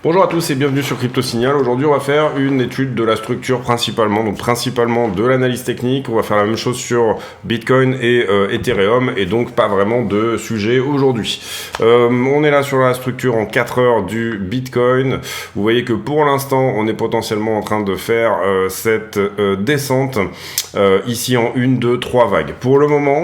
Bonjour à tous et bienvenue sur Crypto Signal. Aujourd'hui, on va faire une étude de la structure principalement, donc principalement de l'analyse technique. On va faire la même chose sur Bitcoin et Ethereum et donc pas vraiment de sujet aujourd'hui. On est là sur la structure en 4 heures du Bitcoin. Vous voyez que pour l'instant, on est potentiellement en train de faire cette descente ici en 1, 2, 3 vagues. Pour le moment,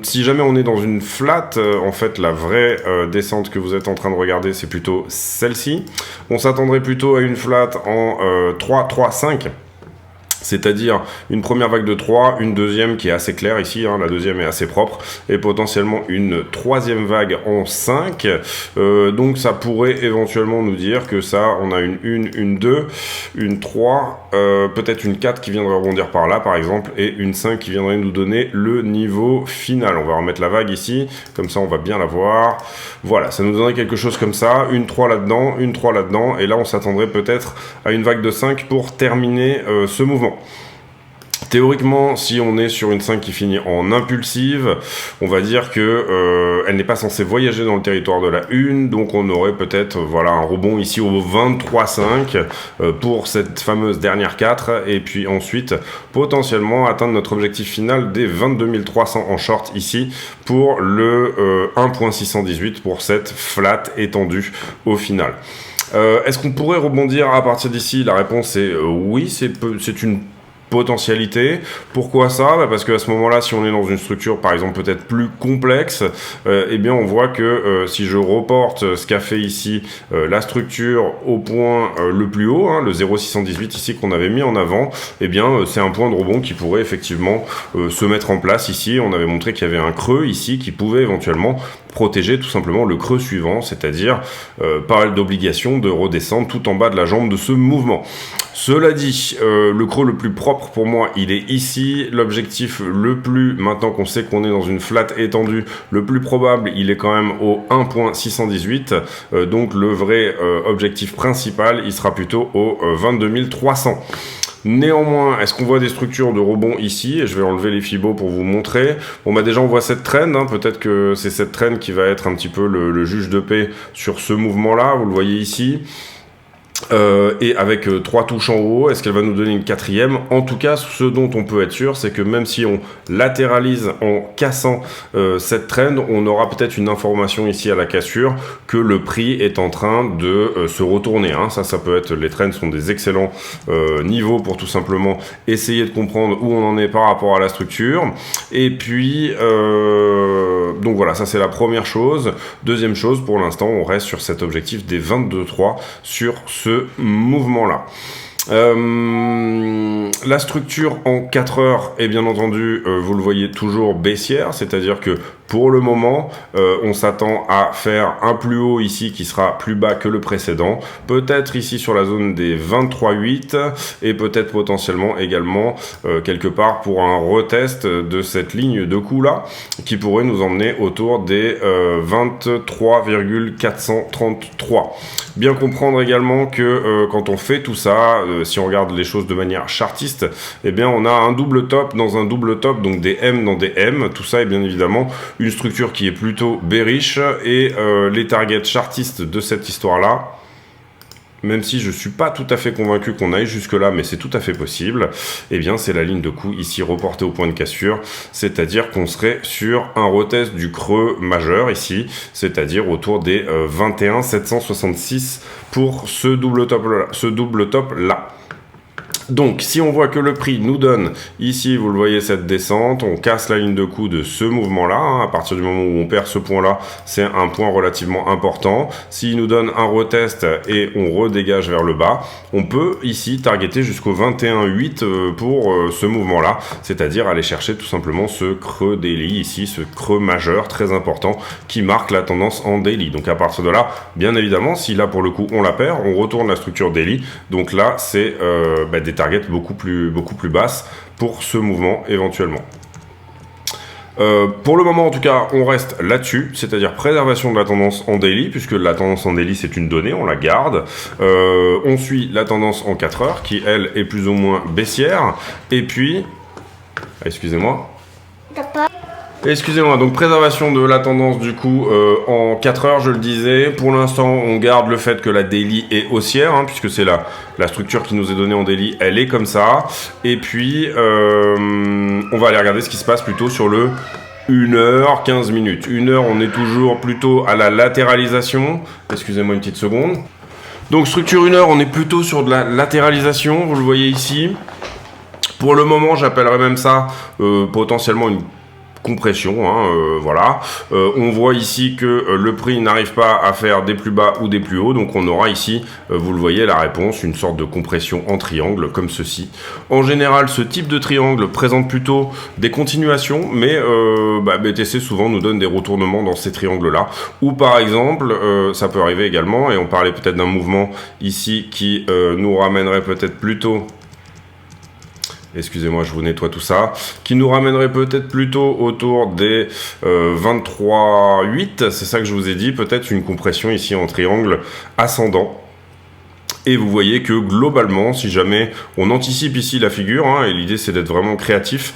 si jamais on est dans une flat, en fait la vraie descente que vous êtes en train de regarder c'est plutôt celle-ci. On s'attendrait plutôt à une flat en 3, 3, 5. C'est-à-dire une première vague de 3, une deuxième qui est assez claire ici, hein, la deuxième est assez propre, et potentiellement une troisième vague en 5. Donc ça pourrait éventuellement nous dire que ça, on a une 2, une 3, peut-être une 4 qui viendrait rebondir par là par exemple, et une 5 qui viendrait nous donner le niveau final. On va remettre la vague ici, comme ça on va bien la voir. Voilà, ça nous donnerait quelque chose comme ça, une 3 là-dedans, une 3 là-dedans, et là on s'attendrait peut-être à une vague de 5 pour terminer ce mouvement. Théoriquement, si on est sur une 5 qui finit en impulsive, on va dire que elle n'est pas censée voyager dans le territoire de la 1, donc on aurait peut-être voilà un rebond ici au 23,5 pour cette fameuse dernière 4, et puis ensuite potentiellement atteindre notre objectif final des 22 300 en short ici pour le 1.618 pour cette flat étendue au final. Est-ce qu'on pourrait rebondir à partir d'ici? La réponse est oui, c'est une potentialité. Pourquoi ça? Parce qu'à ce moment-là, si on est dans une structure par exemple peut-être plus complexe, eh bien on voit que si je reporte ce qu'a fait ici la structure au point le plus haut, hein, le 0,618 ici qu'on avait mis en avant, eh bien c'est un point de rebond qui pourrait effectivement se mettre en place ici. On avait montré qu'il y avait un creux ici qui pouvait éventuellement protéger tout simplement le creux suivant, c'est-à-dire pas d'obligation de redescendre tout en bas de la jambe de ce mouvement. Cela dit, le creux le plus propre pour moi, il est ici. L'objectif le plus, maintenant qu'on sait qu'on est dans une flat étendue, le plus probable, il est quand même au 1.618. Donc le vrai objectif principal, il sera plutôt au 22 300. Néanmoins, est-ce qu'on voit des structures de rebond ici? Et je vais enlever les fibos pour vous montrer. Bon, bah déjà, on voit cette trend. Hein. Peut-être que c'est cette trend qui va être un petit peu le juge de paix sur ce mouvement-là. Vous le voyez ici. Et avec 3 touches en haut, est-ce qu'elle va nous donner une 4e? En tout cas, ce dont on peut être sûr, c'est que même si on latéralise en cassant cette trend, on aura peut-être une information ici à la cassure que le prix est en train de se retourner. Hein. Ça peut être, les trends sont des excellents niveaux pour tout simplement essayer de comprendre où on en est par rapport à la structure. Et puis, donc voilà, ça c'est la première chose. Deuxième chose, pour l'instant, on reste sur cet objectif des 22,3 sur ce mouvement-là. La structure en 4 heures est bien entendu, vous le voyez, toujours baissière, c'est-à-dire que pour le moment, on s'attend à faire un plus haut ici qui sera plus bas que le précédent, peut-être ici sur la zone des 23,8 et peut-être potentiellement également quelque part pour un retest de cette ligne de coup là qui pourrait nous emmener autour des 23,433. Bien comprendre également que quand on fait tout ça, si on regarde les choses de manière chartiste, eh bien on a un double top dans un double top, donc des M dans des M. Tout ça est bien évidemment une structure qui est plutôt bearish et les targets chartistes de cette histoire-là, même si je ne suis pas tout à fait convaincu qu'on aille jusque-là, mais c'est tout à fait possible, eh bien c'est la ligne de coup ici reportée au point de cassure, c'est-à-dire qu'on serait sur un retest du creux majeur ici, c'est-à-dire autour des 21 766 pour ce double top là. Donc, si on voit que le prix nous donne, ici, vous le voyez, cette descente, on casse la ligne de coup de ce mouvement-là, hein, à partir du moment où on perd ce point-là, c'est un point relativement important. S'il nous donne un retest et on redégage vers le bas, on peut ici targeter jusqu'au 21,8 pour ce mouvement-là, c'est-à-dire aller chercher tout simplement ce creux daily ici, ce creux majeur très important qui marque la tendance en daily. Donc, à partir de là, bien évidemment, si là, pour le coup, on la perd, on retourne la structure daily. Donc là, c'est des target beaucoup plus basse pour ce mouvement éventuellement. Pour le moment en tout cas on reste là-dessus, c'est-à-dire préservation de la tendance en daily, puisque la tendance en daily c'est une donnée, on la garde. On suit la tendance en 4 heures qui elle est plus ou moins baissière, et puis excusez-moi, Excusez-moi, donc préservation de la tendance du coup en 4 heures, je le disais. Pour l'instant, on garde le fait que la daily est haussière, hein, puisque c'est la structure qui nous est donnée en daily, elle est comme ça. Et puis, on va aller regarder ce qui se passe plutôt sur le 1 heure, 15 minutes. 1 heure, on est toujours plutôt à la latéralisation. Excusez-moi une petite seconde. Donc structure 1 heure, on est plutôt sur de la latéralisation, vous le voyez ici. Pour le moment, j'appellerais même ça potentiellement une compression, hein, voilà. On voit ici que le prix n'arrive pas à faire des plus bas ou des plus hauts, donc on aura ici, vous le voyez, la réponse, une sorte de compression en triangle, comme ceci. En général, ce type de triangle présente plutôt des continuations, mais BTC souvent nous donne des retournements dans ces triangles-là. Ou par exemple, ça peut arriver également, et on parlait peut-être d'un mouvement ici qui nous ramènerait peut-être plutôt... Excusez-moi, je vous nettoie tout ça, qui nous ramènerait peut-être plutôt autour des 23,8, c'est ça que je vous ai dit, peut-être une compression ici en triangle ascendant. Et vous voyez que globalement, si jamais on anticipe ici la figure, hein, et l'idée c'est d'être vraiment créatif,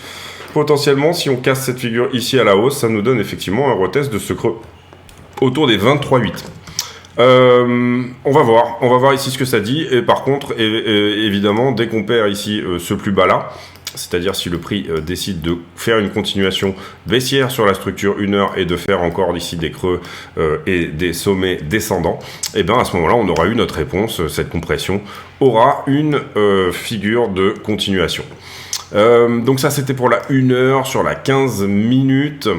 potentiellement si on casse cette figure ici à la hausse, ça nous donne effectivement un retest de ce creux autour des 23,8. On va voir ici ce que ça dit, et par contre, évidemment, dès qu'on perd ici ce plus bas là, c'est-à-dire si le prix décide de faire une continuation baissière sur la structure 1 heure et de faire encore ici des creux et des sommets descendants, et bien à ce moment-là, on aura eu notre réponse, cette compression aura une figure de continuation. Donc ça, c'était pour la 1 heure. Sur la 15 minutes...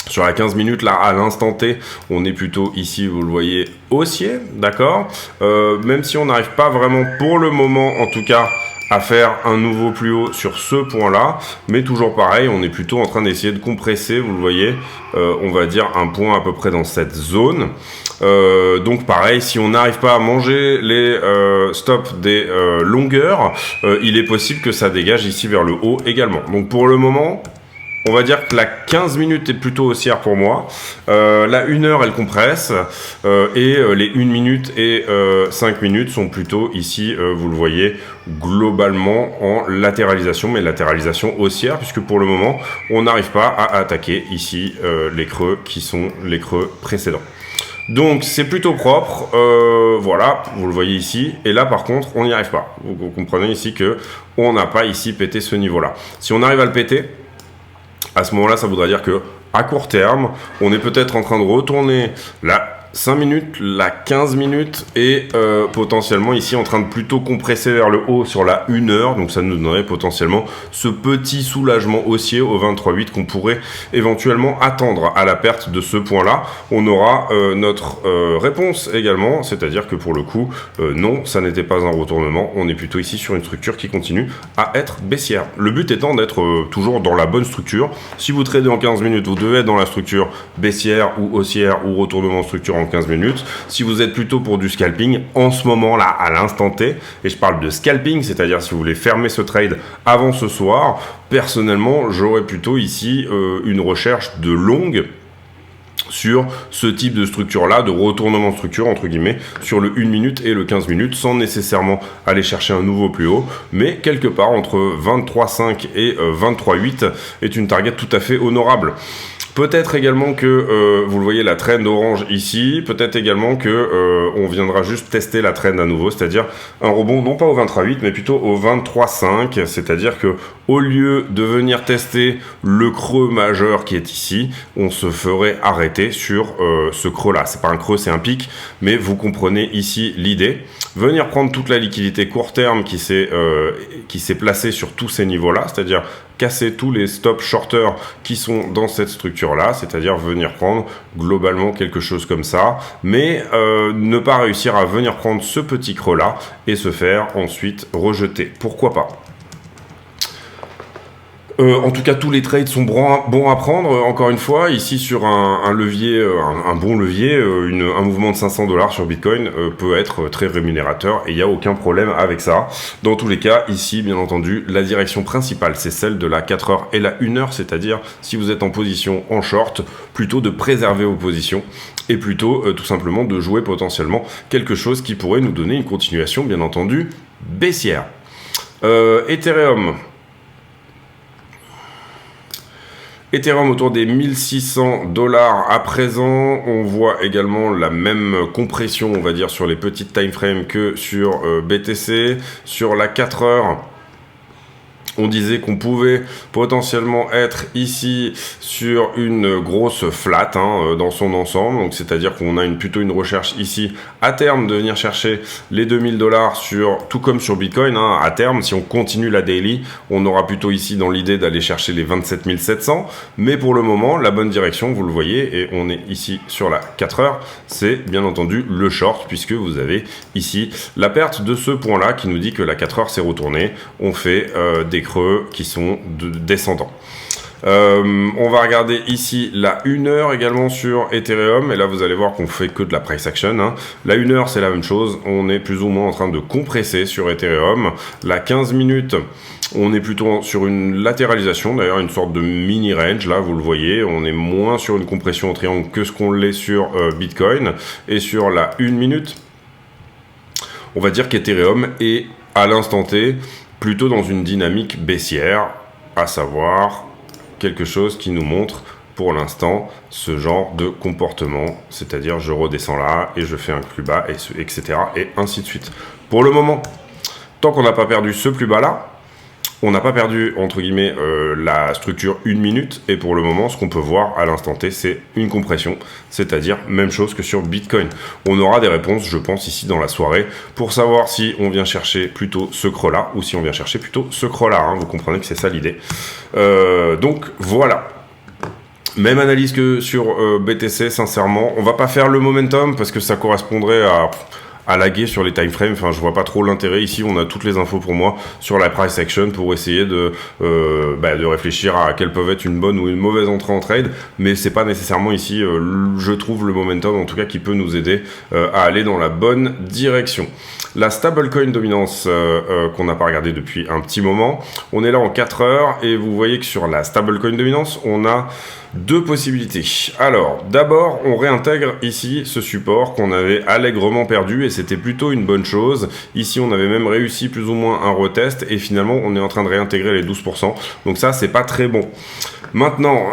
Sur la 15 minutes, là, à l'instant T, on est plutôt ici, vous le voyez, haussier, d'accord. Même si on n'arrive pas vraiment, pour le moment, en tout cas, à faire un nouveau plus haut sur ce point-là. Mais toujours pareil, on est plutôt en train d'essayer de compresser, vous le voyez, on va dire un point à peu près dans cette zone. Donc pareil, si on n'arrive pas à manger les stops des longueurs, il est possible que ça dégage ici vers le haut également. Donc pour le moment... On va dire que la 15 minutes est plutôt haussière pour moi. La 1 heure, elle compresse. Et les 1 minute et 5 minutes sont plutôt ici, vous le voyez, globalement en latéralisation, mais latéralisation haussière, puisque pour le moment, on n'arrive pas à attaquer ici les creux qui sont les creux précédents. Donc c'est plutôt propre, voilà, vous le voyez ici, et là par contre on n'y arrive pas. Vous comprenez ici que on n'a pas ici pété ce niveau-là. Si on arrive à le péter, à ce moment-là, ça voudrait dire que à court terme, on est peut-être en train de retourner la 5 minutes, la 15 minutes et potentiellement ici en train de plutôt compresser vers le haut sur la 1 heure. Donc ça nous donnerait potentiellement ce petit soulagement haussier au 23,8 qu'on pourrait éventuellement attendre à la perte de ce point-là. On aura notre réponse également, c'est-à-dire que pour le coup, non, ça n'était pas un retournement. On est plutôt ici sur une structure qui continue à être baissière. Le but étant d'être toujours dans la bonne structure. Si vous tradez en 15 minutes, vous devez être dans la structure baissière ou haussière ou retournement de structure en 15 minutes. Si vous êtes plutôt pour du scalping, en ce moment-là, à l'instant T, et je parle de scalping, c'est-à-dire si vous voulez fermer ce trade avant ce soir, personnellement, j'aurais plutôt ici une recherche de longue sur ce type de structure-là, de retournement de structure, entre guillemets, sur le 1 minute et le 15 minutes, sans nécessairement aller chercher un nouveau plus haut, mais quelque part entre 23,5 et 23,8 est une target tout à fait honorable. Peut-être également que, vous le voyez, la trend orange ici, peut-être également que on viendra juste tester la trend à nouveau, c'est-à-dire un rebond non pas au 23,8 mais plutôt au 23,5, c'est-à-dire que au lieu de venir tester le creux majeur qui est ici, on se ferait arrêter sur ce creux-là. C'est pas un creux, c'est un pic, mais vous comprenez ici l'idée. Venir prendre toute la liquidité court terme qui s'est placée sur tous ces niveaux-là, c'est-à-dire casser tous les stops shorter qui sont dans cette structure-là, c'est-à-dire venir prendre globalement quelque chose comme ça, mais ne pas réussir à venir prendre ce petit creux-là et se faire ensuite rejeter. Pourquoi pas ? En tout cas, tous les trades sont bons à prendre. Encore une fois, ici sur un levier, un bon levier, un mouvement de 500 $ sur Bitcoin peut être très rémunérateur et il n'y a aucun problème avec ça. Dans tous les cas, ici, bien entendu, la direction principale, c'est celle de la 4 heures et la 1 heure, c'est-à-dire si vous êtes en position en short, plutôt de préserver vos positions et plutôt tout simplement de jouer potentiellement quelque chose qui pourrait nous donner une continuation, bien entendu, baissière. Ethereum. Ethereum autour des 1600 dollars à présent. On voit également la même compression, on va dire, sur les petites time frames que sur BTC. Sur la 4 heures, on disait qu'on pouvait potentiellement être ici sur une grosse flat dans son ensemble. Donc c'est-à-dire qu'on a plutôt une recherche ici à terme de venir chercher les 2000 dollars tout comme sur Bitcoin. À terme, si on continue la daily, on aura plutôt ici dans l'idée d'aller chercher les 27 700. Mais pour le moment, la bonne direction, vous le voyez, et on est ici sur la 4 heures, c'est bien entendu le short, puisque vous avez ici la perte de ce point-là qui nous dit que la 4 heures s'est retournée. On fait des creux qui sont descendants. On va regarder ici la 1 heure également sur Ethereum, et là vous allez voir qu'on fait que de la price action. La 1 heure c'est la même chose, on est plus ou moins en train de compresser sur Ethereum. La 15 minutes, on est plutôt sur une latéralisation, d'ailleurs une sorte de mini range, là vous le voyez, on est moins sur une compression en triangle que ce qu'on l'est sur Bitcoin. Et sur la 1 minute, on va dire qu'Ethereum est à l'instant T plutôt dans une dynamique baissière, à savoir quelque chose qui nous montre pour l'instant ce genre de comportement, c'est-à-dire je redescends là et je fais un plus bas, etc. et ainsi de suite. Pour le moment, tant qu'on n'a pas perdu ce plus bas là, on n'a pas perdu, entre guillemets, la structure 1 minute, et pour le moment, ce qu'on peut voir à l'instant T, c'est une compression, c'est-à-dire même chose que sur Bitcoin. On aura des réponses, je pense, ici dans la soirée, pour savoir si on vient chercher plutôt ce creux-là, ou si on vient chercher plutôt ce creux-là, vous comprenez que c'est ça l'idée. Donc, voilà. Même analyse que sur BTC, sincèrement. On va pas faire le momentum, parce que ça correspondrait à laguer sur les time frames. Enfin, je vois pas trop l'intérêt. Ici, on a toutes les infos pour moi sur la price action pour essayer de réfléchir à quelle peuvent être une bonne ou une mauvaise entrée en trade. Mais c'est pas nécessairement ici, je trouve, le momentum, en tout cas, qui peut nous aider à aller dans la bonne direction. La stablecoin dominance qu'on n'a pas regardé depuis un petit moment, on est là en 4 heures et vous voyez que sur la stablecoin dominance, on a deux possibilités. Alors, d'abord, on réintègre ici ce support qu'on avait allègrement perdu et c'était plutôt une bonne chose. Ici, on avait même réussi plus ou moins un retest et finalement, on est en train de réintégrer les 12%. Donc ça, c'est pas très bon. Maintenant,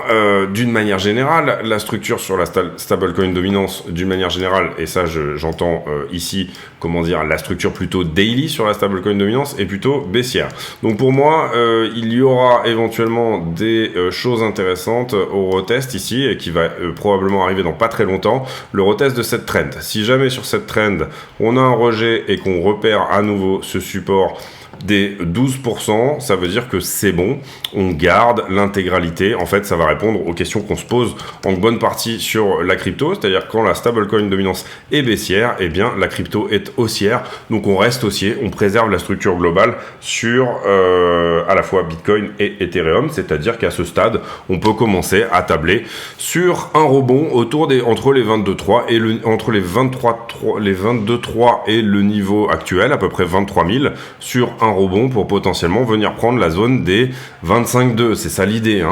d'une manière générale, la structure sur la stablecoin dominance, d'une manière générale, et ça j'entends ici, comment dire, la structure plutôt daily sur la stablecoin dominance est plutôt baissière. Donc pour moi, il y aura éventuellement des choses intéressantes au retest ici, et qui va probablement arriver dans pas très longtemps, le retest de cette trend. Si jamais sur cette trend, on a un rejet et qu'on repère à nouveau ce support des 12%, ça veut dire que c'est bon, on garde l'intégralité. En fait, ça va répondre aux questions qu'on se pose en bonne partie sur la crypto, c'est-à-dire quand la stablecoin dominance est baissière, eh bien la crypto est haussière, donc on reste haussier, on préserve la structure globale sur à la fois Bitcoin et Ethereum, c'est-à-dire qu'à ce stade, on peut commencer à tabler sur un rebond entre les 22,3 et entre les 22,3 et le niveau actuel, à peu près 23 000, sur un rebond pour potentiellement venir prendre la zone des 25,2, c'est ça l'idée.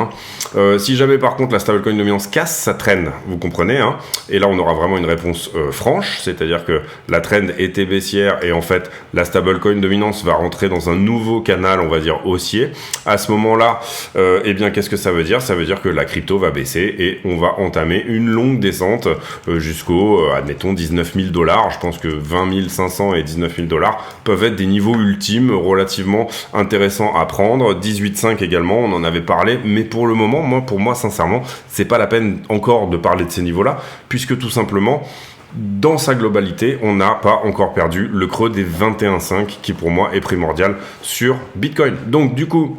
Si jamais par contre la stablecoin dominance casse sa trend, vous comprenez, et là on aura vraiment une réponse franche, c'est-à-dire que la trend était baissière et en fait la stablecoin dominance va rentrer dans un nouveau canal, on va dire haussier. À ce moment-là, eh bien qu'est-ce que ça veut dire? Ça veut dire que la crypto va baisser et on va entamer une longue descente jusqu'au, admettons, 19 000 $. Je pense que 20 500 et 19 000 $ peuvent être des niveaux ultimes relativement intéressants à prendre. 18,5 également, on en avait parlé, mais pour le moment, pour moi, sincèrement, c'est pas la peine encore de parler de ces niveaux-là, puisque tout simplement, dans sa globalité, on n'a pas encore perdu le creux des 21,5 qui pour moi est primordial sur Bitcoin. Donc du coup,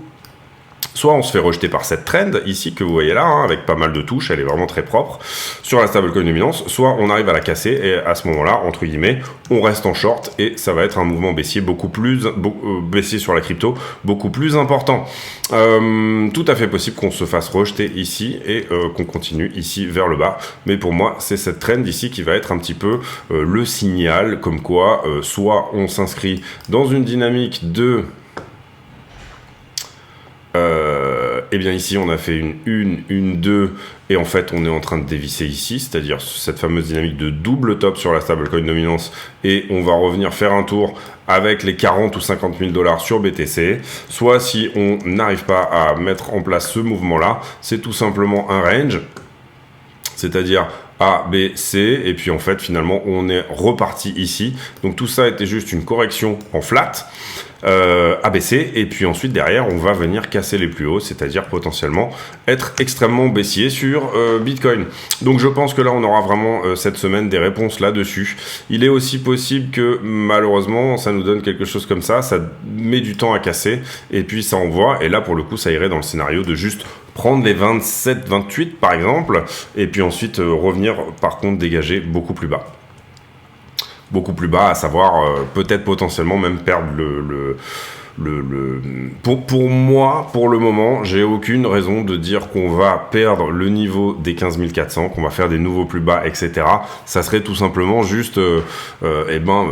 soit on se fait rejeter par cette trend ici que vous voyez là, avec pas mal de touches, elle est vraiment très propre sur la stablecoin dominance, soit on arrive à la casser et à ce moment-là, entre guillemets, on reste en short et ça va être un mouvement baissier baissier sur la crypto, beaucoup plus important. Tout à fait possible qu'on se fasse rejeter ici et qu'on continue ici vers le bas, mais pour moi, c'est cette trend ici qui va être un petit peu le signal comme quoi, soit on s'inscrit dans une dynamique de Et bien ici, on a fait une 2, et en fait, on est en train de dévisser ici, c'est-à-dire cette fameuse dynamique de double top sur la stablecoin dominance, et on va revenir faire un tour avec les 40 ou 50 000 dollars sur BTC. Soit si on n'arrive pas à mettre en place ce mouvement-là, c'est tout simplement un range, c'est-à-dire A, B, C, et puis en fait finalement on est reparti ici. Donc tout ça était juste une correction en flat, ABC, et puis ensuite derrière on va venir casser les plus hauts, c'est-à-dire potentiellement être extrêmement baissier sur Bitcoin. Donc je pense que là on aura vraiment cette semaine des réponses là-dessus. Il est aussi possible que malheureusement ça nous donne quelque chose comme ça met du temps à casser, et puis ça envoie, et là pour le coup ça irait dans le scénario de juste prendre les 27, 28 par exemple, et puis ensuite revenir par contre dégager beaucoup plus bas. Beaucoup plus bas, à savoir peut-être potentiellement même perdre Pour moi, pour le moment, j'ai aucune raison de dire qu'on va perdre le niveau des 15 400, qu'on va faire des nouveaux plus bas, etc. Ça serait tout simplement juste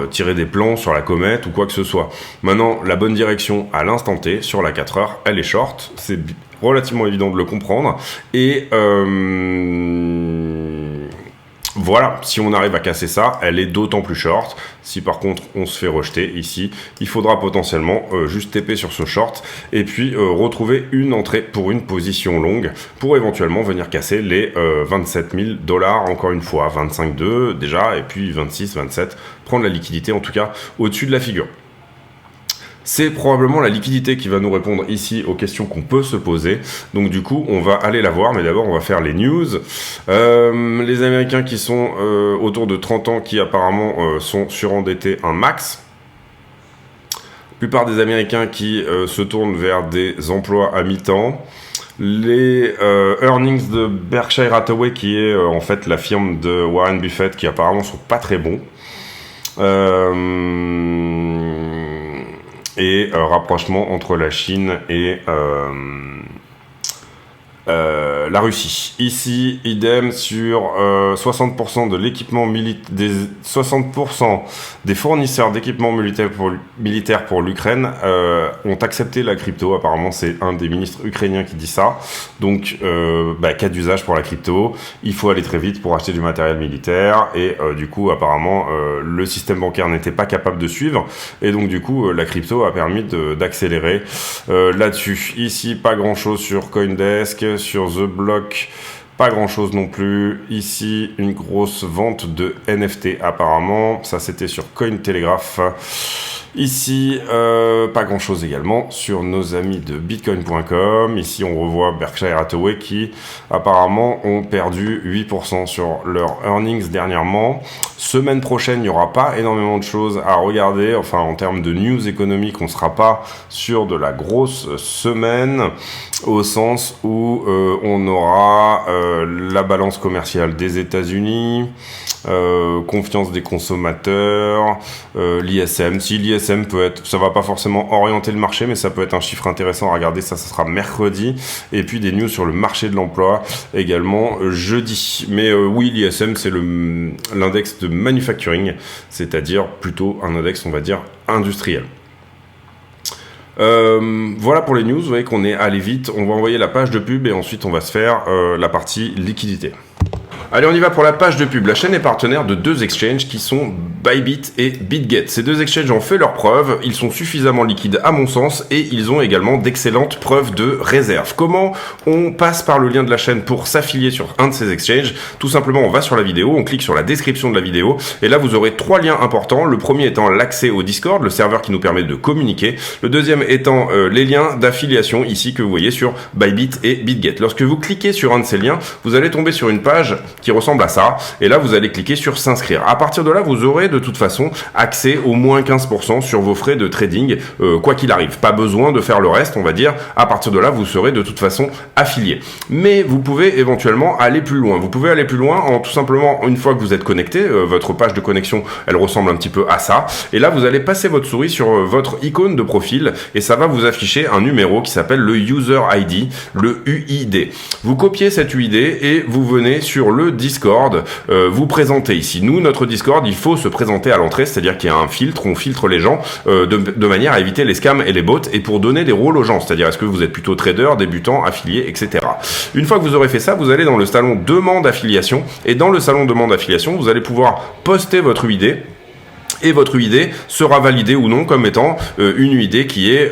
tirer des plans sur la comète ou quoi que ce soit. Maintenant, la bonne direction à l'instant T, sur la 4 heures, elle est short. C'est relativement évident de le comprendre. Et voilà, si on arrive à casser ça, elle est d'autant plus short. Si par contre on se fait rejeter ici, il faudra potentiellement juste TP sur ce short et puis retrouver une entrée pour une position longue pour éventuellement venir casser les 27 000 dollars encore une fois, 25,2 déjà, et puis 26, 27, prendre la liquidité en tout cas au-dessus de la figure. C'est probablement la liquidité qui va nous répondre ici aux questions qu'on peut se poser. Donc du coup, on va aller la voir, mais d'abord on va faire les news. Les Américains qui sont autour de 30 ans, qui apparemment sont surendettés un max. La plupart des Américains qui se tournent vers des emplois à mi-temps. Les earnings de Berkshire Hathaway, qui est en fait la firme de Warren Buffett, qui apparemment sont pas très bons. Et rapprochement entre la Chine et la Russie. Ici, idem sur 60% de l'équipement militaire, 60% des fournisseurs d'équipements militaires pour l'Ukraine ont accepté la crypto. Apparemment, c'est un des ministres ukrainiens qui dit ça. Donc, cas d'usage pour la crypto. Il faut aller très vite pour acheter du matériel militaire. Et du coup, apparemment, le système bancaire n'était pas capable de suivre. Et donc, du coup, la crypto a permis d'accélérer là-dessus. Ici, pas grand-chose sur CoinDesk. Sur The Block, pas grand chose non plus. Ici, une grosse vente de NFT apparemment. Ça, c'était sur Cointelegraph. Ici, pas grand chose également sur nos amis de bitcoin.com. Ici, on revoit Berkshire Hathaway qui apparemment ont perdu 8% sur leurs earnings dernièrement. Semaine prochaine, il n'y aura pas énormément de choses à regarder. Enfin, en termes de news économique, on ne sera pas sur de la grosse semaine, au sens où on aura la balance commerciale des États-Unis, confiance des consommateurs, l'ISM. Si l'ISM peut être, ça va pas forcément orienter le marché, mais ça peut être un chiffre intéressant à regarder. Ça sera mercredi. Et puis des news sur le marché de l'emploi également jeudi. Mais oui, l'ISM, c'est l'index de manufacturing, c'est-à-dire plutôt un index, on va dire, industriel. Voilà pour les news. Vous voyez qu'on est allé vite. On va envoyer la page de pub et ensuite on va se faire la partie liquidité. Allez, on y va pour la page de pub. La chaîne est partenaire de deux exchanges qui sont Bybit et BitGet. Ces deux exchanges ont fait leurs preuves, ils sont suffisamment liquides à mon sens et ils ont également d'excellentes preuves de réserve. Comment on passe par le lien de la chaîne pour s'affilier sur un de ces exchanges? Tout simplement, on va sur la vidéo, on clique sur la description de la vidéo et là vous aurez trois liens importants. Le premier étant l'accès au Discord, le serveur qui nous permet de communiquer. Le deuxième étant les liens d'affiliation ici que vous voyez sur Bybit et BitGet. Lorsque vous cliquez sur un de ces liens, vous allez tomber sur une page qui ressemble à ça, et là vous allez cliquer sur s'inscrire. À partir de là, vous aurez de toute façon accès au moins 15% sur vos frais de trading, quoi qu'il arrive. Pas besoin de faire le reste, on va dire. À partir de là, vous serez de toute façon affilié. Mais vous pouvez éventuellement aller plus loin. Vous pouvez aller plus loin en tout simplement, une fois que vous êtes connecté, votre page de connexion, elle ressemble un petit peu à ça. Et là, vous allez passer votre souris sur votre icône de profil, et ça va vous afficher un numéro qui s'appelle le User ID, le UID. Vous copiez cet UID et vous venez sur le le Discord. Vous présentez ici. Nous, notre Discord, il faut se présenter à l'entrée, c'est-à-dire qu'il y a un filtre, on filtre les gens de manière à éviter les scams et les bots et pour donner des rôles aux gens, c'est-à-dire est-ce que vous êtes plutôt trader, débutant, affilié, etc. Une fois que vous aurez fait ça, vous allez dans le salon demande affiliation et dans le salon demande affiliation, vous allez pouvoir poster votre UID. Et votre UID sera validée ou non comme étant une UID qui est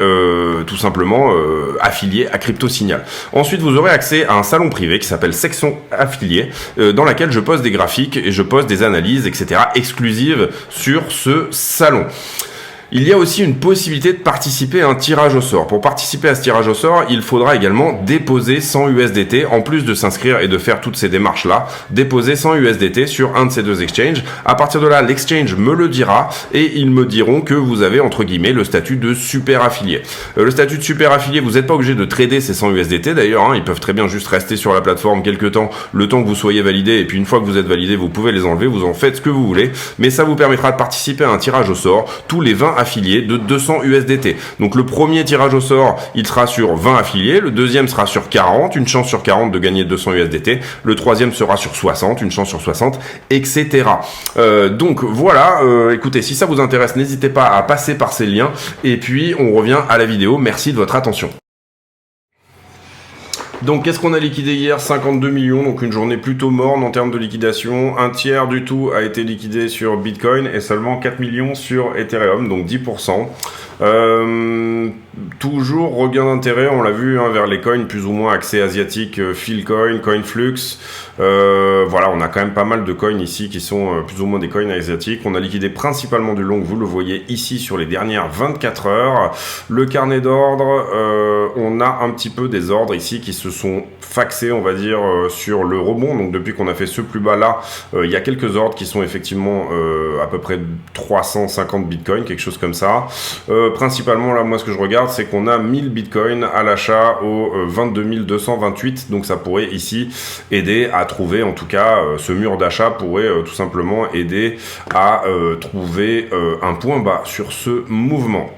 tout simplement affiliée à CryptoSignal. Ensuite, vous aurez accès à un salon privé qui s'appelle Section Affiliée, dans laquelle je poste des graphiques et je poste des analyses, etc. exclusives sur ce salon. Il y a aussi une possibilité de participer à un tirage au sort. Pour participer à ce tirage au sort, il faudra également déposer 100 USDT, en plus de s'inscrire et de faire toutes ces démarches-là, déposer 100 USDT sur un de ces deux exchanges. À partir de là, l'exchange me le dira et ils me diront que vous avez, entre guillemets, le statut de super affilié. Le statut de super affilié, vous n'êtes pas obligé de trader ces 100 USDT d'ailleurs, ils peuvent très bien juste rester sur la plateforme quelques temps, le temps que vous soyez validé, et puis une fois que vous êtes validé, vous pouvez les enlever, vous en faites ce que vous voulez, mais ça vous permettra de participer à un tirage au sort tous les 20 affiliés de 200 USDT. Donc le premier tirage au sort, il sera sur 20 affiliés, le deuxième sera sur 40, une chance sur 40 de gagner 200 USDT, le troisième sera sur 60, une chance sur 60, etc. Donc voilà, écoutez, si ça vous intéresse, n'hésitez pas à passer par ces liens, et puis on revient à la vidéo. Merci de votre attention. Donc qu'est-ce qu'on a liquidé hier? 52 millions, donc une journée plutôt morne en termes de liquidation. Un tiers du tout a été liquidé sur Bitcoin et seulement 4 millions sur Ethereum, donc 10%. Toujours regain d'intérêt, on l'a vu, vers les coins plus ou moins axés asiatiques, Philcoin, Coinflux. Voilà, on a quand même pas mal de coins ici qui sont plus ou moins des coins asiatiques. On a liquidé principalement du long, vous le voyez ici sur les dernières 24 heures. Le carnet d'ordre, on a un petit peu des ordres ici qui se sont faxés, on va dire, sur le rebond. Donc depuis qu'on a fait ce plus bas là, il y a quelques ordres qui sont effectivement à peu près 350 bitcoins, quelque chose comme ça. Principalement là, moi ce que je regarde, c'est qu'on a 1000 bitcoins à l'achat au 22 228, donc ça pourrait ici aider à trouver, en tout cas ce mur d'achat pourrait tout simplement aider à trouver un point bas sur ce mouvement.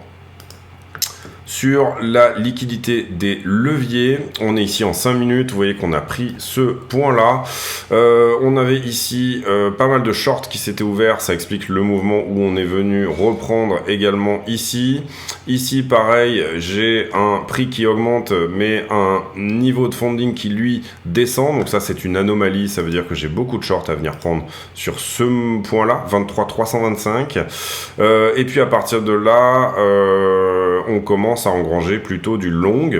Sur la liquidité des leviers, on est ici en 5 minutes, vous voyez qu'on a pris ce point-là. On avait ici pas mal de shorts qui s'étaient ouverts, ça explique le mouvement où on est venu reprendre également ici. Ici, pareil, j'ai un prix qui augmente, mais un niveau de funding qui, lui, descend. Donc ça, c'est une anomalie, ça veut dire que j'ai beaucoup de shorts à venir prendre sur ce point-là, 23 325. Et puis à partir de là, on commence à engranger plutôt du long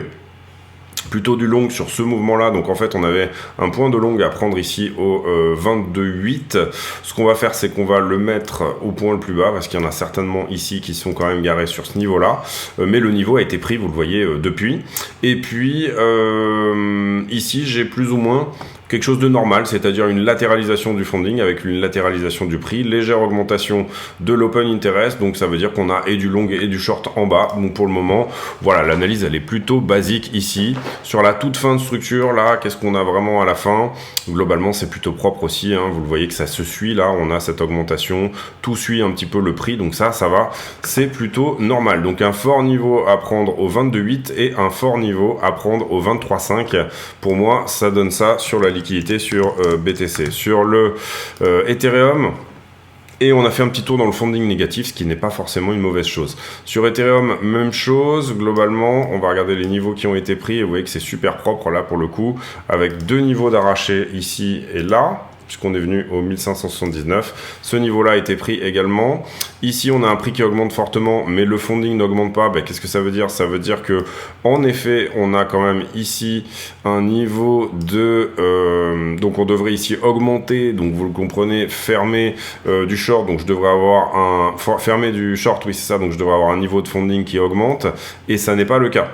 sur ce mouvement là. Donc en fait on avait un point de long à prendre ici au 22,8. Ce qu'on va faire, c'est qu'on va le mettre au point le plus bas parce qu'il y en a certainement ici qui sont quand même garés sur ce niveau là, mais le niveau a été pris, vous le voyez, depuis. Et puis ici j'ai plus ou moins quelque chose de normal, c'est-à-dire une latéralisation du funding avec une latéralisation du prix, légère augmentation de l'open interest, donc ça veut dire qu'on a et du long et du short en bas. Donc pour le moment, voilà, l'analyse elle est plutôt basique ici. Sur la toute fin de structure, là, qu'est-ce qu'on a vraiment à la fin? Globalement, c'est plutôt propre aussi, vous le voyez que ça se suit, là, on a cette augmentation, tout suit un petit peu le prix, donc ça va, c'est plutôt normal. Donc un fort niveau à prendre au 22,8 et un fort niveau à prendre au 23,5. Pour moi, ça donne ça sur la liquidité sur BTC. Sur le Ethereum, et on a fait un petit tour dans le funding négatif, ce qui n'est pas forcément une mauvaise chose. Sur Ethereum, même chose. Globalement, on va regarder les niveaux qui ont été pris et vous voyez que c'est super propre là pour le coup, avec deux niveaux d'arraché ici et là, puisqu'on est venu au 1579. Ce niveau-là a été pris également. Ici, on a un prix qui augmente fortement, mais le funding n'augmente pas. Qu'est-ce que ça veut dire? Ça veut dire que, en effet, on a quand même ici un niveau de... donc, on devrait ici augmenter. Donc, vous le comprenez, fermer du short. Donc, je devrais avoir un... Fermer du short, oui, c'est ça. Donc, je devrais avoir un niveau de funding qui augmente. Et ça n'est pas le cas.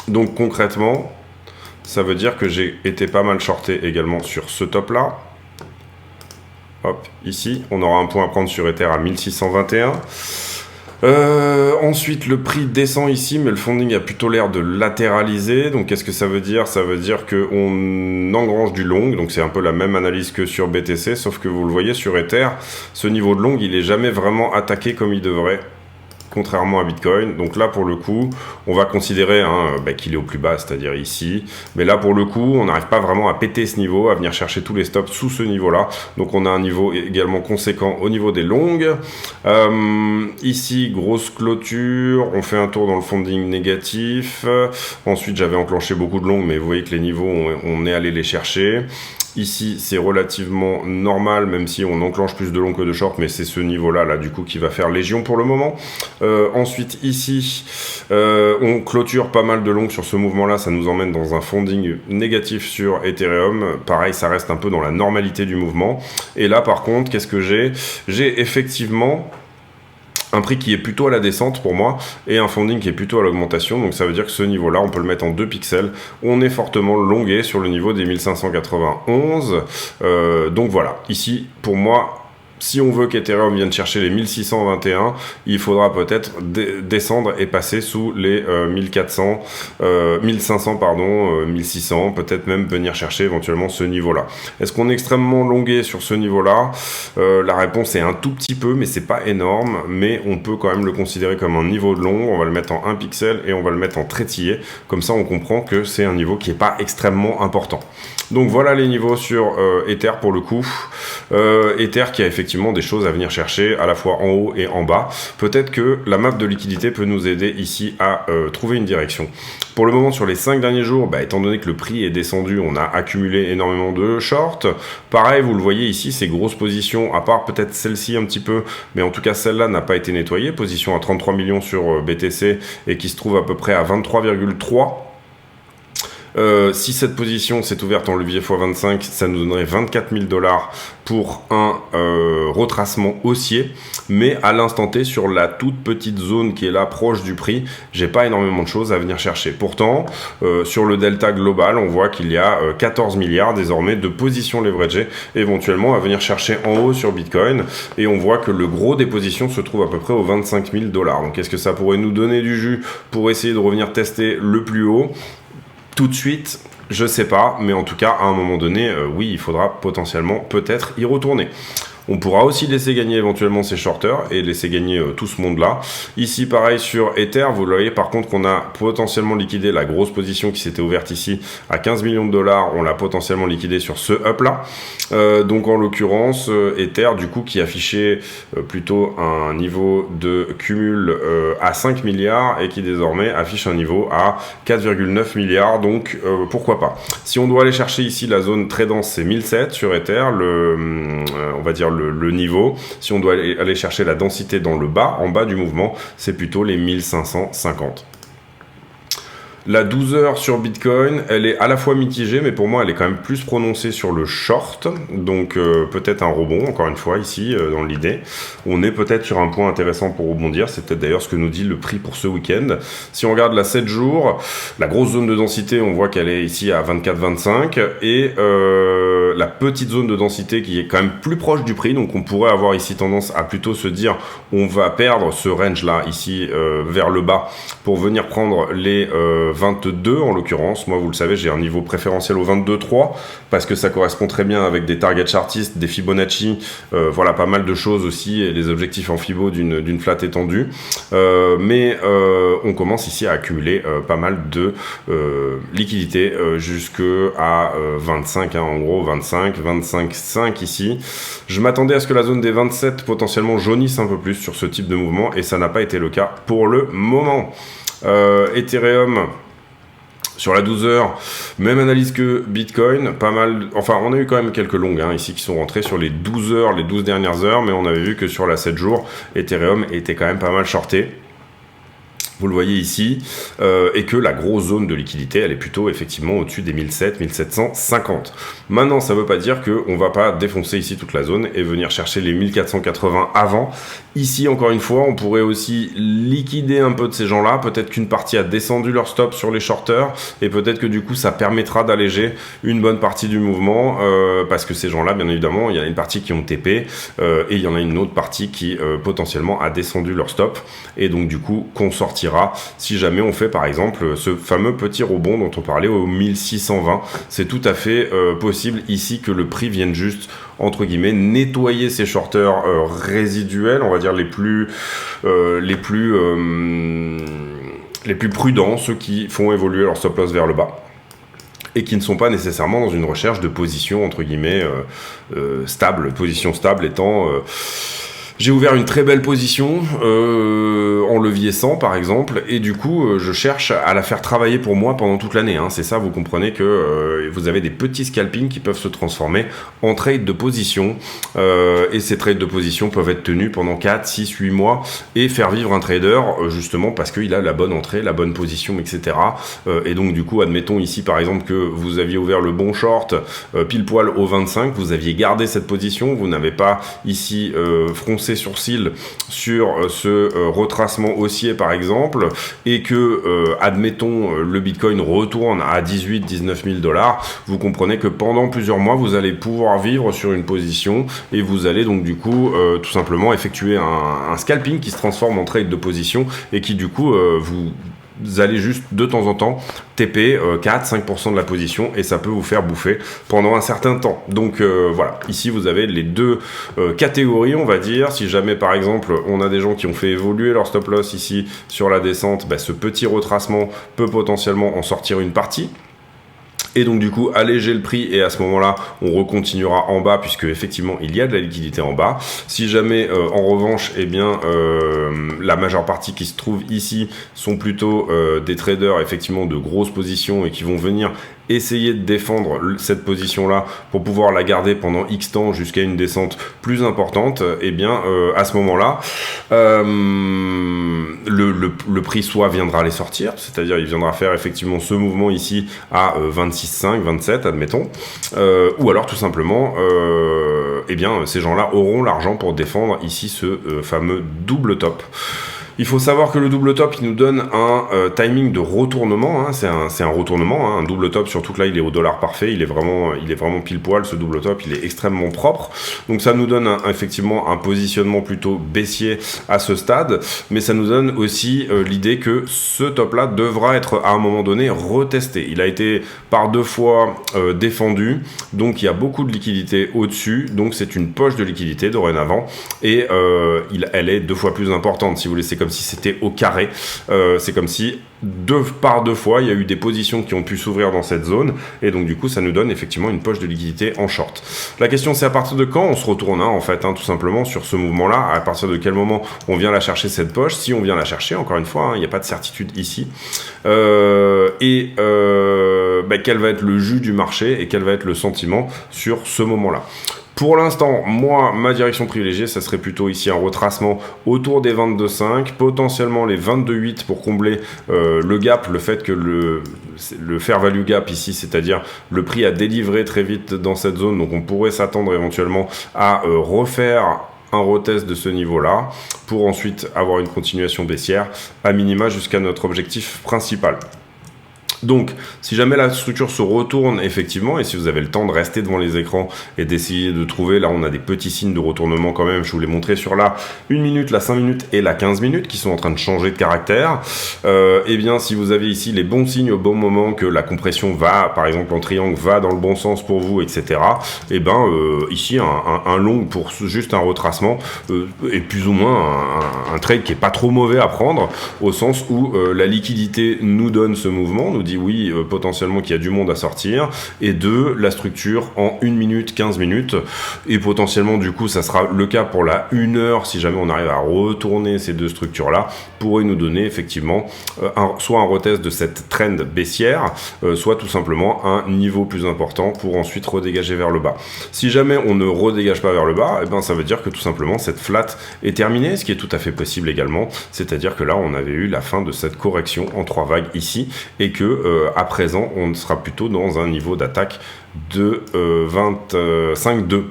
Donc, concrètement... ça veut dire que j'ai été pas mal shorté également sur ce top là. Hop, ici, on aura un point à prendre sur Ether à 1621. Ensuite, le prix descend ici, mais le funding a plutôt l'air de latéraliser. Donc, qu'est-ce que ça veut dire? Ça veut dire qu'on engrange du long. Donc, c'est un peu la même analyse que sur BTC, sauf que vous le voyez sur Ether, ce niveau de long, il n'est jamais vraiment attaqué comme il devrait. contrairement à Bitcoin. Donc là, pour le coup, on va considérer qu'il est au plus bas, c'est-à-dire ici. Mais là, pour le coup, on n'arrive pas vraiment à péter ce niveau, à venir chercher tous les stops sous ce niveau-là. Donc on a un niveau également conséquent au niveau des longues. Ici, grosse clôture. On fait un tour dans le funding négatif. Ensuite, j'avais enclenché beaucoup de longues, mais vous voyez que les niveaux, on est allé les chercher. Ici, c'est relativement normal, même si on enclenche plus de long que de short, mais c'est ce niveau-là, là, du coup, qui va faire légion pour le moment. Ensuite, ici, on clôture pas mal de longs sur ce mouvement-là, ça nous emmène dans un funding négatif sur Ethereum. Pareil, ça reste un peu dans la normalité du mouvement. Et là, par contre, qu'est-ce que j'ai ? J'ai effectivement un prix qui est plutôt à la descente pour moi et un funding qui est plutôt à l'augmentation, donc ça veut dire que ce niveau là on peut le mettre en 2 pixels, on est fortement longué sur le niveau des 1591, donc voilà, ici pour moi, si on veut qu'Ethereum vienne chercher les 1621, il faudra peut-être descendre et passer sous les 1400, 1500 pardon, 1600, peut-être même venir chercher éventuellement ce niveau-là. Est-ce qu'on est extrêmement longué sur ce niveau-là ? La réponse est un tout petit peu, mais c'est pas énorme, mais on peut quand même le considérer comme un niveau de long. On va le mettre en 1 pixel et on va le mettre en trétillé. Comme ça, on comprend que c'est un niveau qui est pas extrêmement important. Donc voilà les niveaux sur Ether pour le coup. Ether qui a effectivement des choses à venir chercher à la fois en haut et en bas. Peut-être que la map de liquidité peut nous aider ici à trouver une direction. Pour le moment, sur les 5 derniers jours, étant donné que le prix est descendu, on a accumulé énormément de shorts. Pareil, vous le voyez ici, ces grosses positions, à part peut-être celle-ci un petit peu, mais en tout cas celle-là n'a pas été nettoyée. Position à 33 millions sur BTC et qui se trouve à peu près à 23,3. Si cette position s'est ouverte en levier x25, ça nous donnerait 24 000 $ pour un retracement haussier, mais à l'instant T, sur la toute petite zone qui est là, proche du prix, j'ai pas énormément de choses à venir chercher. Pourtant, sur le delta global, on voit qu'il y a 14 milliards désormais de positions leveragées, éventuellement à venir chercher en haut sur Bitcoin, et on voit que le gros des positions se trouve à peu près aux 25 000 $. Donc est-ce que ça pourrait nous donner du jus pour essayer de revenir tester le plus haut ? Tout de suite, je sais pas, mais en tout cas, à un moment donné, oui, il faudra potentiellement peut-être y retourner. On pourra aussi laisser gagner éventuellement ces shorters et laisser gagner tout ce monde-là. Ici, pareil sur Ether, vous voyez par contre qu'on a potentiellement liquidé la grosse position qui s'était ouverte ici à 15 millions $. On l'a potentiellement liquidé sur ce up-là. Donc en l'occurrence, Ether, du coup, qui affichait plutôt un niveau de cumul à 5 milliards et qui désormais affiche un niveau à 4,9 milliards. Donc pourquoi pas. Si on doit aller chercher ici la zone très dense, c'est 1007 sur Ether, on va dire le niveau. Si on doit aller chercher la densité dans le bas, en bas du mouvement, c'est plutôt les 1550. La 12 heures sur Bitcoin, elle est à la fois mitigée, mais pour moi, elle est quand même plus prononcée sur le short. Donc, peut-être un rebond, encore une fois, ici, dans l'idée. On est peut-être sur un point intéressant pour rebondir. C'est peut-être d'ailleurs ce que nous dit le prix pour ce week-end. Si on regarde la 7 jours, la grosse zone de densité, on voit qu'elle est ici à 24-25. Et la petite zone de densité qui est quand même plus proche du prix. Donc, on pourrait avoir ici tendance à plutôt se dire on va perdre ce range-là, ici, vers le bas, pour venir prendre les 22 en l'occurrence. Moi, vous le savez, j'ai un niveau préférentiel au 22,3 parce que ça correspond très bien avec des target chartistes, des Fibonacci, voilà, pas mal de choses aussi, et les objectifs en Fibo d'une flat étendue. Mais on commence ici à accumuler pas mal de liquidités jusqu'à 25, en gros 25, 25,5 ici. Je m'attendais à ce que la zone des 27 potentiellement jaunisse un peu plus sur ce type de mouvement et ça n'a pas été le cas pour le moment. Ethereum sur la 12 heures, même analyse que Bitcoin, pas mal, enfin on a eu quand même quelques longues ici qui sont rentrées sur les 12 heures, les 12 dernières heures, mais on avait vu que sur la 7 jours, Ethereum était quand même pas mal shorté. Vous le voyez ici, et que la grosse zone de liquidité, elle est plutôt effectivement au-dessus des 1750. Maintenant, ça ne veut pas dire qu'on ne va pas défoncer ici toute la zone et venir chercher les 1480 avant. Ici, encore une fois, on pourrait aussi liquider un peu de ces gens-là. Peut-être qu'une partie a descendu leur stop sur les shorters, et peut-être que du coup, ça permettra d'alléger une bonne partie du mouvement, parce que ces gens-là, bien évidemment, il y en a une partie qui ont TP, et il y en a une autre partie qui potentiellement a descendu leur stop, et donc du coup, qu'on sortira sortira si jamais on fait par exemple ce fameux petit rebond dont on parlait au 1620. C'est tout à fait possible ici que le prix vienne juste entre guillemets nettoyer ces shorters résiduels, on va dire les plus prudents, ceux qui font évoluer leur stop loss vers le bas et qui ne sont pas nécessairement dans une recherche de position entre guillemets stable, position stable étant j'ai ouvert une très belle position en levier 100 par exemple, et du coup je cherche à la faire travailler pour moi pendant toute l'année, hein. C'est ça, vous comprenez que vous avez des petits scalpings qui peuvent se transformer en trades de position, et ces trades de position peuvent être tenus pendant 4, 6, 8 mois et faire vivre un trader justement parce qu'il a la bonne entrée, la bonne position, etc. Et donc du coup, admettons ici par exemple que vous aviez ouvert le bon short pile poil au 25, vous aviez gardé cette position, vous n'avez pas ici froncé sourcils sur ce retracement haussier par exemple, et que admettons le Bitcoin retourne à 18-19 000 $, vous comprenez que pendant plusieurs mois vous allez pouvoir vivre sur une position et vous allez donc du coup tout simplement effectuer un scalping qui se transforme en trade de position et qui du coup vous allez juste de temps en temps TP 4-5% de la position et ça peut vous faire bouffer pendant un certain temps. Donc voilà, ici vous avez les deux catégories, on va dire. Si jamais par exemple on a des gens qui ont fait évoluer leur stop loss ici sur la descente, ce petit retracement peut potentiellement en sortir une partie. Et donc du coup alléger le prix, et à ce moment là on recontinuera en bas puisque effectivement il y a de la liquidité en bas. Si jamais en revanche la majeure partie qui se trouve ici sont plutôt des traders effectivement de grosses positions et qui vont venir essayer de défendre cette position là pour pouvoir la garder pendant X temps jusqu'à une descente plus importante, à ce moment là le prix soit viendra les sortir, c'est-à-dire il viendra faire effectivement ce mouvement ici à 26,5, 27 admettons, ou alors tout simplement ces gens-là auront l'argent pour défendre ici ce fameux double top. Il faut savoir que le double top, il nous donne un timing de retournement, hein. C'est un retournement, hein, un double top, surtout que là il est au dollar parfait, il est vraiment pile poil, ce double top, il est extrêmement propre. Donc ça nous donne effectivement un positionnement plutôt baissier à ce stade, mais ça nous donne aussi l'idée que ce top là devra être à un moment donné retesté. Il a été par 2 fois défendu, donc il y a beaucoup de liquidité au-dessus, donc c'est une poche de liquidité dorénavant, et elle est 2 fois plus importante. Si vous laissez comme si c'était au carré, c'est comme si par 2 fois il y a eu des positions qui ont pu s'ouvrir dans cette zone, et donc du coup ça nous donne effectivement une poche de liquidité en short. La question c'est à partir de quand on se retourne, tout simplement sur ce mouvement là, à partir de quel moment on vient la chercher cette poche, si on vient la chercher, encore une fois, il n'y a pas de certitude ici, quel va être le jus du marché et quel va être le sentiment sur ce moment là. Pour l'instant, moi, ma direction privilégiée, ça serait plutôt ici un retracement autour des 22,5, potentiellement les 22,8 pour combler le gap, le fait que le fair value gap ici, c'est-à-dire le prix a délivré très vite dans cette zone, donc on pourrait s'attendre éventuellement à refaire un retest de ce niveau-là pour ensuite avoir une continuation baissière à minima jusqu'à notre objectif principal. Donc, si jamais la structure se retourne effectivement, et si vous avez le temps de rester devant les écrans et d'essayer de trouver, là on a des petits signes de retournement quand même, je vous l'ai montré sur la 1 minute, la 5 minutes et la 15 minutes qui sont en train de changer de caractère, si vous avez ici les bons signes au bon moment, que la compression va, par exemple en triangle, va dans le bon sens pour vous, etc., ici un long pour juste un retracement est plus ou moins un trade qui est pas trop mauvais à prendre, au sens où la liquidité nous donne ce mouvement, nous dit oui, potentiellement qu'il y a du monde à sortir, et 2, la structure en 1 minute, 15 minutes, et potentiellement du coup ça sera le cas pour la 1 heure, si jamais on arrive à retourner ces 2 structures là, pourrait nous donner effectivement soit un retest de cette trend baissière, soit tout simplement un niveau plus important pour ensuite redégager vers le bas. Si jamais on ne redégage pas vers le bas, ça veut dire que tout simplement cette flat est terminée, ce qui est tout à fait possible également, c'est-à-dire que là on avait eu la fin de cette correction en 3 vagues ici, et que à présent on sera plutôt dans un niveau d'attaque de 25,2.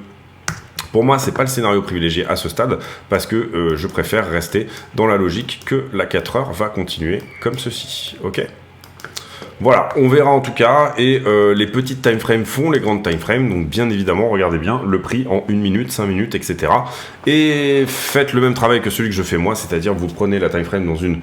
Pour moi, c'est pas le scénario privilégié à ce stade, parce que je préfère rester dans la logique que la 4 heures va continuer comme ceci. Ok ? Voilà, on verra en tout cas, et les petites time frames font les grandes time frames, donc bien évidemment, regardez bien le prix en 1 minute, 5 minutes, etc. Et faites le même travail que celui que je fais moi, c'est-à-dire vous prenez la time frame dans une...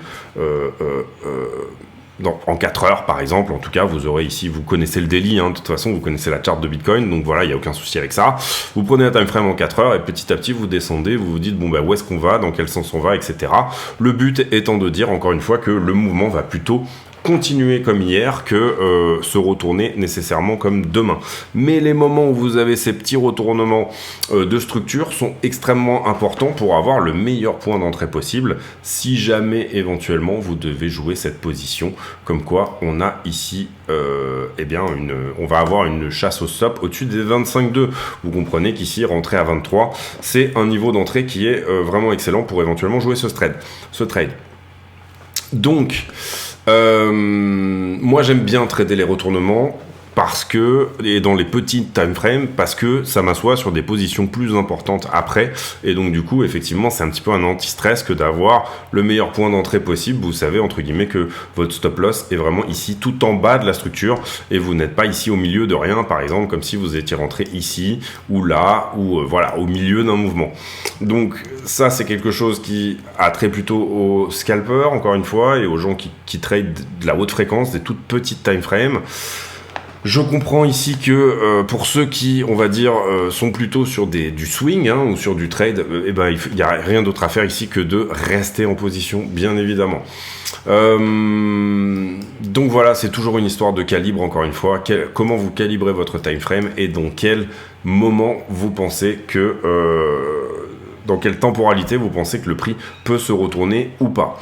en 4 heures par exemple, en tout cas vous aurez ici, vous connaissez le daily, de toute façon vous connaissez la charte de Bitcoin, donc voilà, il n'y a aucun souci avec ça. Vous prenez la time frame en 4 heures et petit à petit vous descendez, vous vous dites bon bah où est-ce qu'on va, dans quel sens on va, etc. Le but étant de dire encore une fois que le mouvement va plutôt continuer comme hier que se retourner nécessairement comme demain. Mais les moments où vous avez ces petits retournements de structure sont extrêmement importants pour avoir le meilleur point d'entrée possible si jamais éventuellement vous devez jouer cette position, comme quoi on a ici on va avoir une chasse au stop au-dessus des 25,2. Vous comprenez qu'ici rentrer à 23 c'est un niveau d'entrée qui est vraiment excellent pour éventuellement jouer ce trade. Donc moi j'aime bien trader les retournements et dans les petites time frames, parce que ça m'assoit sur des positions plus importantes après, et donc du coup effectivement c'est un petit peu un anti-stress que d'avoir le meilleur point d'entrée possible. Vous savez entre guillemets que votre stop loss est vraiment ici tout en bas de la structure et vous n'êtes pas ici au milieu de rien, par exemple comme si vous étiez rentré ici ou là ou voilà au milieu d'un mouvement. Donc ça c'est quelque chose qui a trait plutôt aux scalpers encore une fois et aux gens qui tradent de la haute fréquence, des toutes petites time frames. Je comprends ici que pour ceux qui, on va dire, sont plutôt sur du swing ou sur du trade, il n'y a rien d'autre à faire ici que de rester en position, bien évidemment. Donc voilà, c'est toujours une histoire de calibre, encore une fois. Comment vous calibrez votre time frame et dans quel moment vous pensez que... dans quelle temporalité vous pensez que le prix peut se retourner ou pas.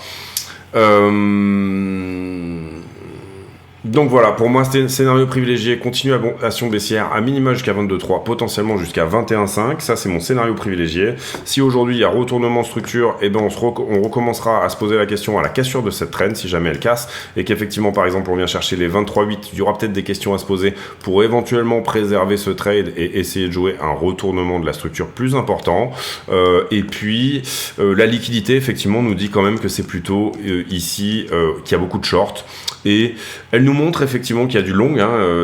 Donc voilà, pour moi, c'était scénario privilégié, continuation baissière à minima jusqu'à 22,3, potentiellement jusqu'à 21,5. Ça, c'est mon scénario privilégié. Si aujourd'hui, il y a retournement structure, on recommencera à se poser la question à la cassure de cette trend, si jamais elle casse, et qu'effectivement, par exemple, on vient chercher les 23,8, il y aura peut-être des questions à se poser pour éventuellement préserver ce trade et essayer de jouer un retournement de la structure plus important. Et puis, la liquidité, effectivement, nous dit quand même que c'est plutôt ici qu'il y a beaucoup de shorts, et elle nous montre effectivement qu'il y a du long,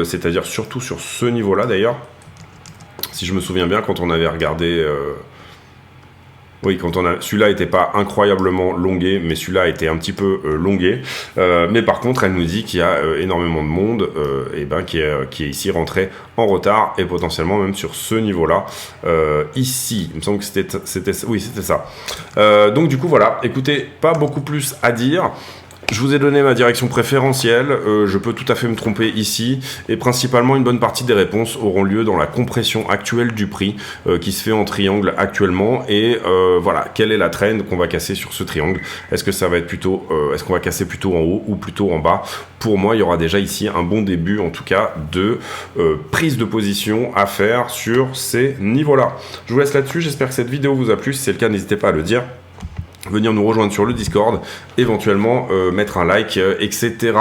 c'est-à-dire surtout sur ce niveau-là d'ailleurs. Si je me souviens bien, quand on avait regardé... celui-là n'était pas incroyablement longué, mais celui-là était un petit peu longué. Mais par contre, elle nous dit qu'il y a énormément de monde qui est ici rentré en retard et potentiellement même sur ce niveau-là. Ici, il me semble que c'était ça. Donc du coup, voilà. Écoutez, pas beaucoup plus à dire. Je vous ai donné ma direction préférentielle, je peux tout à fait me tromper ici, et principalement une bonne partie des réponses auront lieu dans la compression actuelle du prix qui se fait en triangle actuellement, et voilà, quelle est la trend qu'on va casser sur ce triangle. Est-ce que ça va être plutôt, est-ce qu'on va casser plutôt en haut ou plutôt en bas? Pour moi, il y aura déjà ici un bon début, en tout cas, de prise de position à faire sur ces niveaux-là. Je vous laisse là-dessus, j'espère que cette vidéo vous a plu, si c'est le cas, n'hésitez pas à le dire. Venir nous rejoindre sur le Discord, éventuellement mettre un like, etc.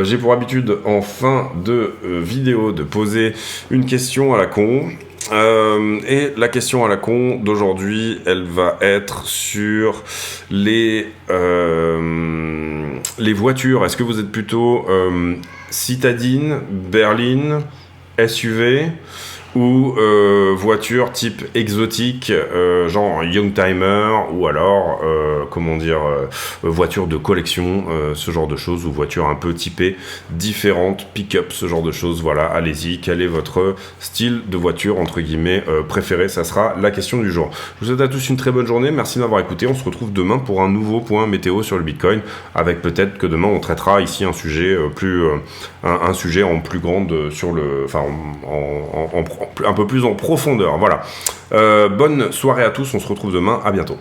J'ai pour habitude en fin de vidéo de poser une question à la con. Et la question à la con d'aujourd'hui, elle va être sur les voitures. Est-ce que vous êtes plutôt citadine, berline, SUV ou voiture type exotique, genre Youngtimer, ou alors voiture de collection, ce genre de choses, ou voiture un peu typée différente, pick-up, ce genre de choses. Voilà, allez-y, quel est votre style de voiture entre guillemets préféré? Ça sera la question du jour. Je vous souhaite à tous une très bonne journée, merci de m'avoir écouté. On se retrouve demain pour un nouveau point météo sur le Bitcoin, avec peut-être que demain on traitera ici un sujet un sujet en plus grande sur le, enfin un peu plus en profondeur. Voilà. Bonne soirée à tous, on se retrouve demain, à bientôt.